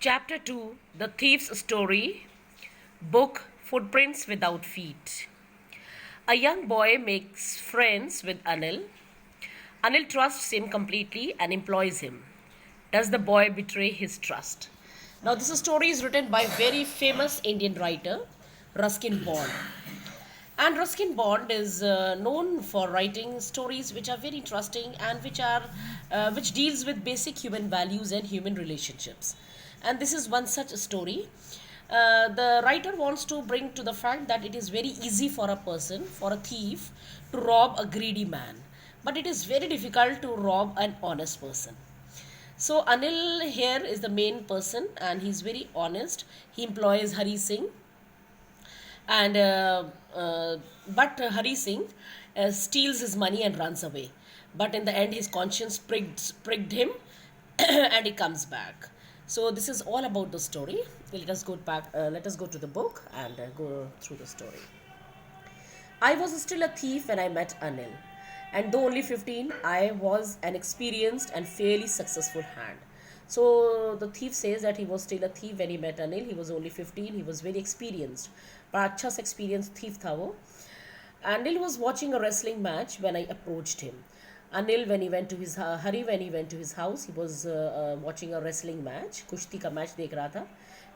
Chapter 2, The Thief's Story, Book Footprints Without Feet. A young boy makes friends with Anil. Anil trusts him completely and employs him. Does the boy betray his trust? Now, this story is written by very famous Indian writer, Ruskin Bond. And Ruskin Bond is known for writing stories which are very interesting and which deals with basic human values and human relationships. And this is one such story. The writer wants to bring to the fact that it is very easy for a person, for a thief, to rob a greedy man, but it is very difficult to rob an honest person. So Anil here is the main person, and he's very honest. He employs Hari Singh, and but Hari Singh steals his money and runs away. But in the end, his conscience pricked him, and he comes back. So this is all about the story. Let us go back. Let us go to the book and go through the story. I was still a thief when I met Anil, and though only 15, I was an experienced and fairly successful hand. So the thief says that he was still a thief when he met Anil. He was only 15, he was very experienced. But अच्छा सा experienced thief था वो. Anil was watching a wrestling match when I approached him. Anil, when he went to his Hari, when he went to his house, he was watching a wrestling match. कुश्ती का match देख रहा था.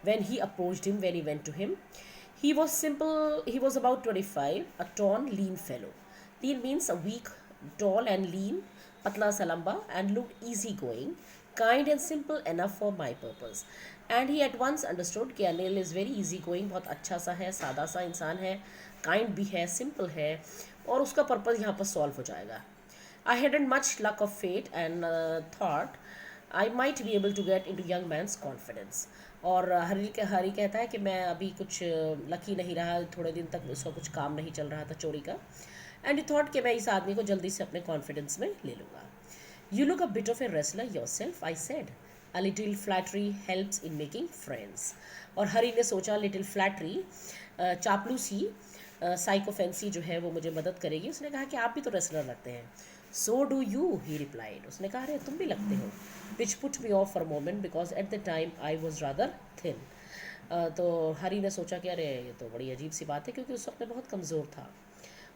When he approached him, when he went to him, he was simple. He was about 25, a tall, lean fellow. Lean means a weak, tall and lean, patla salamba, and looked easygoing, kind and simple enough for my purpose. And he at once understood कि Anil is very easygoing, बहुत अच्छा सा है, सादा सा इंसान है, kind भी है, simple है, और उसका पर्पज़ यहाँ पर सॉल्व हो जाएगा. I hadn't much luck of fate and thought I might be able to get into young man's confidence. और हरी कहता है कि मैं अभी कुछ लकी नहीं रहा, थोड़े दिन तक उसका कुछ काम नहीं चल रहा था चोरी का. एंड यू थॉट कि मैं इस आदमी को जल्दी से अपने कॉन्फिडेंस में ले लूँगा. You look a bit of a wrestler your self, I said. A little flattery helps in making friends. और हरी ने सोचा लिटिल फ्लैटरी, चापलूसी, साइकोफेंसी जो है वो मुझे मदद करेगी. उसने कहा कि आप भी तो रेसलर लगते हैं. So do you, he replied. उसने कहा अरे तुम भी लगते हो. Which put me of for a moment because at the time I was rather thin. तो हरी ने सोचा कि अरे ये तो बड़ी अजीब सी बात है क्योंकि उस वक्त मैं बहुत कमज़ोर था.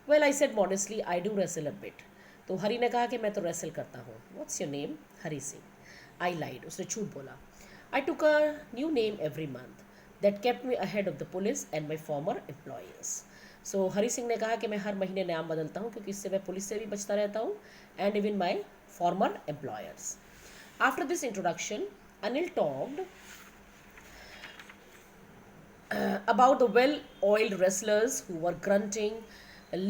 Well I said modestly I do wrestle a bit. तो हरी ने कहा कि मैं तो रेसल करता हूँ. What's your name? Hari Singh. I lied. उसने झूठ बोला. I took a new name every month that kept me ahead of the police and my former employers. So Hari Singh ने कहा कि मैं हर महीने नाम बदलता हूँ क्योंकि इससे मैं पुलिस से भी बचता रहता हूँ and even my former employers. After this introduction Anil talked about the well-oiled wrestlers who were grunting,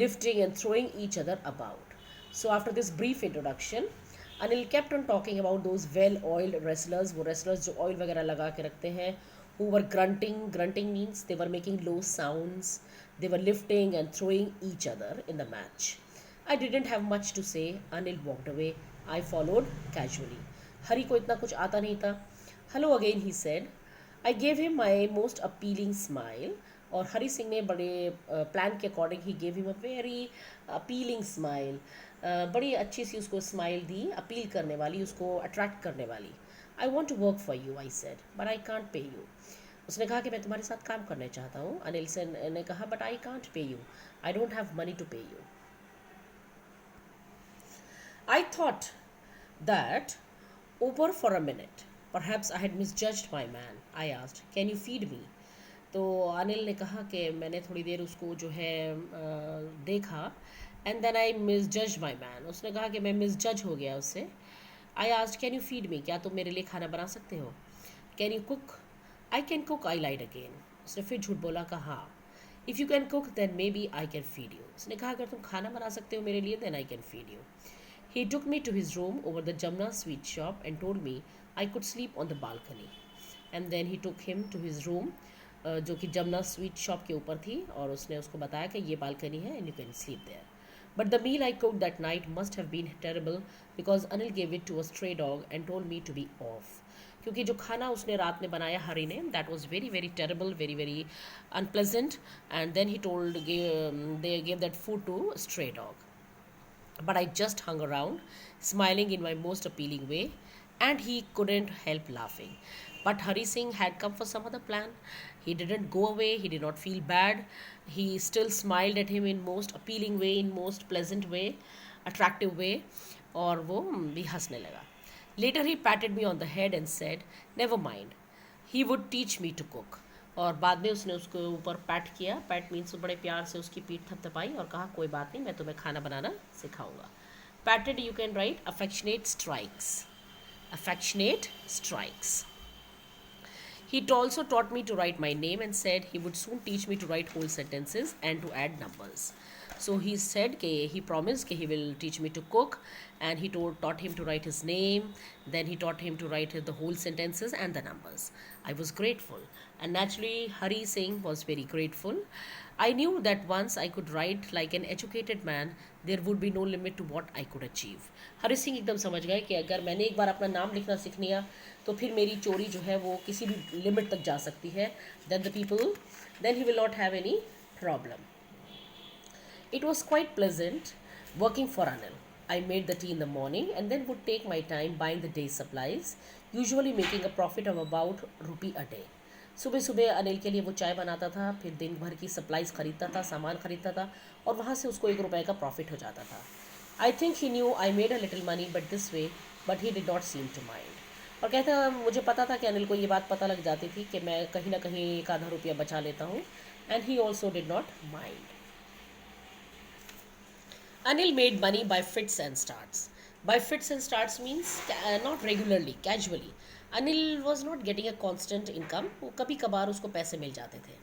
lifting and throwing each other about. So after this brief introduction, Anil kept on talking about those well-oiled wrestlers, वो wrestlers जो oil वगैरह लगा के रखते हैं, who were grunting. Grunting means they were making low sounds, they were lifting and throwing each other in the match. I didn't have much to say. Anil walked away. I followed casually. हरी को इतना कुछ आता नहीं था. Hello again, he said. I gave him my most appealing smile. और हरी सिंह ने बड़े plan के according he gave him a very appealing smile. बड़ी अच्छी सी उसको स्माइल दी, अपील करने वाली, उसको अट्रैक्ट करने वाली. I want to work for you, I said, but I can't pay you. उसने कहा कि मैं तुम्हारे साथ काम करना चाहता हूँ. अनिल से ने कहा but I can't pay you, I don't have money to pay you. I thought that over for a minute. Perhaps I had misjudged my man. I asked, "Can you feed me?" तो अनिल ने कहा कि मैंने थोड़ी देर उसको जो है देखा. And then I misjudge my man. उसने कहा कि मैं मिसजज हो गया उससे. I asked, can you feed me, क्या तुम मेरे लिए खाना बना सकते हो? Can you cook? I can cook, I lied again. उसने फिर झूठ बोला, कहा हाँ. If you can cook then maybe I can feed you. उसने कहा अगर तुम खाना बना सकते हो मेरे लिए then I can feed you. He took me to his room over the Jamna sweet shop and told me I could sleep on the balcony. And then he took him to his room, जो कि Jamuna sweet shop के ऊपर थी, और उसने उसको बताया कि ये बालकनी है and you can sleep there. But the meal I cooked that night must have been terrible because Anil gave it to a stray dog and told me to be off. क्योंकि जो खाना उसने रात में बनाया हरी ने, that was very very terrible, very very unpleasant, and then he told they gave that food to a stray dog. But I just hung around, smiling in my most appealing way, and he couldn't help laughing. But Hari Singh had come for some other plan. He didn't go away, he did not feel bad. He still smiled at him in most appealing way, in most pleasant way, attractive way, और वो भी हंसने लगा. Later he patted me on the head and said, "Never mind, he would teach me to cook." और बाद में उसने उसको ऊपर पैट किया. पैट मीन्स बड़े प्यार से उसकी पीठ थपथपाई और कहा, कोई बात नहीं, मैं तुम्हें खाना बनाना सिखाऊंगा. Patted you can write affectionate strikes. Affectionate strikes. He also taught me to write my name and said he would soon teach me to write whole sentences and to add numbers. So he said he promised he will teach me to cook, and he taught him to write his name. Then he taught him to write the whole sentences and the numbers. I was grateful, and naturally Hari Singh was very grateful. I knew that once I could write like an educated man, there would be no limit to what I could achieve. Hari Singh एकदम समझ गए कि अगर मैंने एक बार अपना नाम लिखना सीख लिया तो फिर मेरी चोरी जो है वो किसी भी लिमिट तक जा सकती है. Then he will not have any problem. It was quite pleasant working for Anil. I made the tea in the morning and then would take my time buying the day's supplies, usually making a profit of about rupee a day. सुबह सुबह अनिल के लिए वो चाय बनाता था, फिर दिन भर की सप्लाईज खरीदता था, सामान खरीदता था, और वहाँ से उसको 1 रुपये का प्रॉफिट हो जाता था. I think he knew I made a little money but this way, but he did not seem to mind. और कहता मुझे पता था कि अनिल को ये बात पता लग जाती थी कि मैं कहीं ना कहीं 1 आधा रुपया बचा लेता हूँ, and he also did not mind. Anil made money by fits and starts. By fits and starts means not regularly, casually. Anil was not getting a constant income. वो कभी कभार उसको पैसे मिल जाते थे.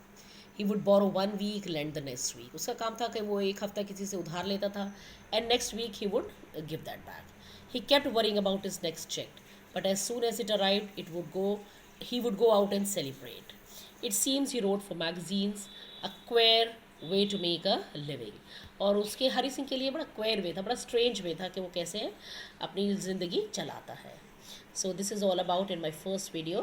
He would borrow 1 week, lend the next week. उसका काम था कि वो 1 हफ्ता किसी से उधार लेता था, and next week he would give that back. He kept worrying about his next check, but as soon as it arrived, he would go out and celebrate. It seems he wrote for magazines, a queer way to make a living. और उसके हरी सिंह के लिए बड़ा queer वे था, बड़ा strange वे था कि वो कैसे अपनी ज़िंदगी चलाता है. So this is all about in my first video.